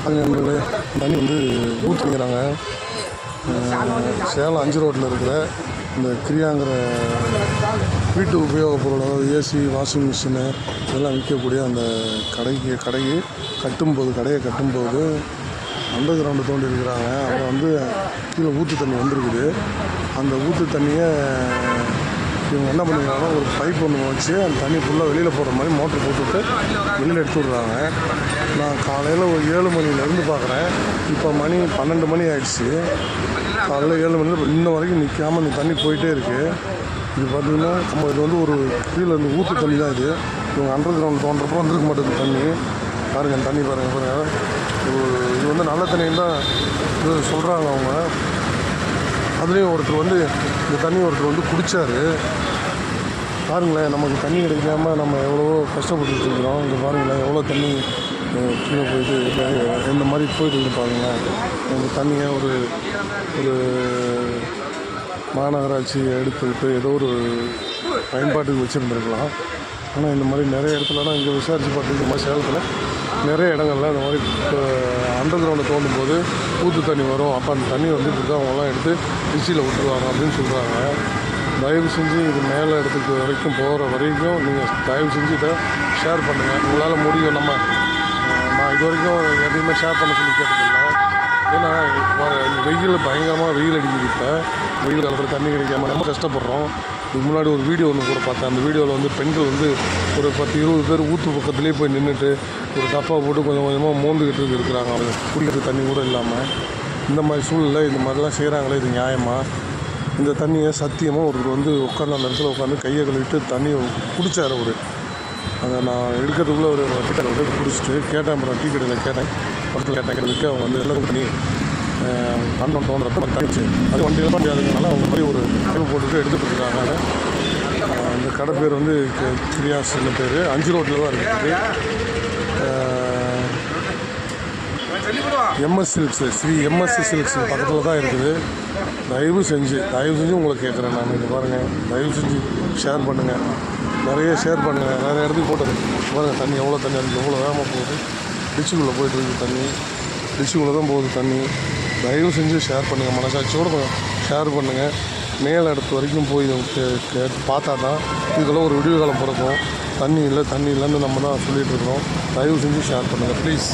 தண்ணி வந்து ஊற்றிக்கிறாங்க. சேலம் 5 ரோட்டில் இருக்கிற இந்த கிரியாங்கிற வீட்டு உபயோகப் பொருள், அதாவது ஏசி, வாஷிங் மிஷினு இதெல்லாம் விற்கக்கூடிய அந்த கடையை கட்டும்போது அண்டர் கிரவுண்டு தோண்டி இருக்கிறாங்க. அப்புறம் வந்து கீழே ஊற்று தண்ணி வந்திருக்குது. அந்த ஊற்று தண்ணியை இவங்க என்ன பண்ணிக்கிறாங்கன்னா ஒரு பைப் ஒன்று வச்சு அந்த தண்ணி ஃபுல்லாக வெளியில் போகிற மாதிரி மோட்ரு போட்டுவிட்டு வெளியில் எடுத்து விட்றாங்க. நான் காலையில் ஒரு 7 மணிலேருந்து பார்க்குறேன். இப்போ மணி 12 மணி ஆகிடுச்சு. காலையில் 7 மணிலேருந்து இன்ன வரைக்கும் நிற்காமல் இந்த தண்ணி போயிட்டே இருக்குது. இது பார்த்திங்கன்னா இது வந்து ஒரு கீழே இந்த ஊற்று தண்ணி தான். இது இவங்க அண்டர் கிரவுண்ட் தோன்றப்போ வந்துருக்க மாட்டேங்குது தண்ணி. பாருங்கள் தண்ணி பாருங்கள். இது வந்து நல்ல தண்ணின்னு தான் இது சொல்கிறாங்க அவங்க. அதுலேயும் ஒருத்தர் வந்து இந்த தண்ணி வந்து குடித்தார். பாருங்களேன், நமக்கு தண்ணி கிடைக்காம நம்ம எவ்வளவோ கஷ்டப்பட்டுட்டு இருக்கிறோம். இங்கே பாருங்களேன் எவ்வளோ தண்ணி கீழே போயிட்டு இந்த மாதிரி போயிட்டு பாருங்களேன். இந்த தண்ணியை ஒரு மாநகராட்சி எடுத்துக்கிட்டு ஏதோ ஒரு பயன்பாட்டுக்கு வச்சுருந்துருக்கலாம். ஆனால் இந்த மாதிரி நிறைய இடத்துலலாம் இங்கே விசாரித்து பார்த்து இந்த மாதிரி சேலத்தில் நிறைய இடங்கள்ல இந்த மாதிரி அண்டர் கிரவுண்டை தோண்டும் போது ஊற்று தண்ணி வரும். அப்போ அந்த தண்ணி வந்து இப்படி தான் அவங்களாம் எடுத்து டிச்சியில் விட்டுருவாங்க அப்படின்னு சொல்கிறாங்க. தயவு செஞ்சு இது மேலே இடத்துக்கு வரைக்கும் போகிற வரைக்கும் நீங்கள் தயவு செஞ்சு இதை ஷேர் பண்ணுங்கள். உங்களால் முடியும். நான் இது வரைக்கும் எதையுமே ஷேர் பண்ண சொல்லி கேட்டதில்லை. ஏன்னா வெயில் பயங்கரமாக வெயில் அடிக்குது. இப்போ வெயில் காலத்தில் தண்ணி கிடைக்காம ரொம்ப கஷ்டப்படுறோம். இதுக்கு முன்னாடி ஒரு வீடியோ ஒன்று கூட பார்த்தேன். அந்த வீடியோவில் வந்து பெண்கள் வந்து ஒரு 10-20 பேர் ஊற்று பக்கத்துலேயே போய் நின்றுட்டு ஒரு டப்பா போட்டு கொஞ்சம் கொஞ்சமாக மோந்துக்கிட்டு இருக்கிறாங்க. அவங்க குடிக்கிறதுக்கு தண்ணி கூட இல்லாமல். இந்த மாதிரி சூழ்நிலை இந்த மாதிரிலாம் செய்கிறாங்களே, இது நியாயமா? இந்த தண்ணியை சத்தியமாக ஒருத்தர் வந்து உட்காந்து அந்த இடத்துல உட்காந்து கையை கழுவிட்டு தண்ணியை குடித்தார். அதை நான் எடுக்கிறதுக்குள்ளே ஒரு டீக்கடை விட்டு குடிச்சிட்டு கேட்டேன். அப்புறம் டீ கடையில் கேட்டேன், பக்கத்தில் கேட்டதுக்கு அவங்க வந்து எல்லாம் பண்ணி அண்ணன் தோன்றப்ப தனிச்சு அது வண்டியில் முடியாதுனால அவங்க மாதிரி ஒரு டைம் போட்டுட்டு எடுத்துகிட்டு இருக்காங்க. இந்த கடை பேர் வந்து கிரியாஸ்ன்னு பேர். 5 ரோட்டில் தான் இருக்குது. MS Silks, Shri MSC Silks பக்கத்தில் தான் இருக்குது. தயவு செஞ்சு உங்களை கேட்குறேன் நான். இது பாருங்கள், தயவு செஞ்சு ஷேர் பண்ணுங்கள், நிறைய ஷேர் பண்ணுங்கள். நிறைய இடத்துக்கு போட்டது பாருங்கள். தண்ணி எவ்வளோ தண்ணி அதுக்கு எவ்வளோ வேகமாக போகுது. டிச்சுக்குள்ளே போய்ட்டுருக்கு தண்ணி. டிச்சுக்குள்ளே தான் போகுது தண்ணி. தயவு செஞ்சு ஷேர் பண்ணுங்கள். மனசாட்சியோடு கொஞ்சம் ஷேர் பண்ணுங்கள். மேலே இடத்து வரைக்கும் போய் பார்த்தா தான் இதுக்கெல்லாம் ஒரு விடிவு காலம் பிறக்கும். தண்ணி இல்லைன்னு நம்ம தான் சொல்லிகிட்டு இருக்கிறோம். தயவு செஞ்சு ஷேர் பண்ணுங்கள் ப்ளீஸ்.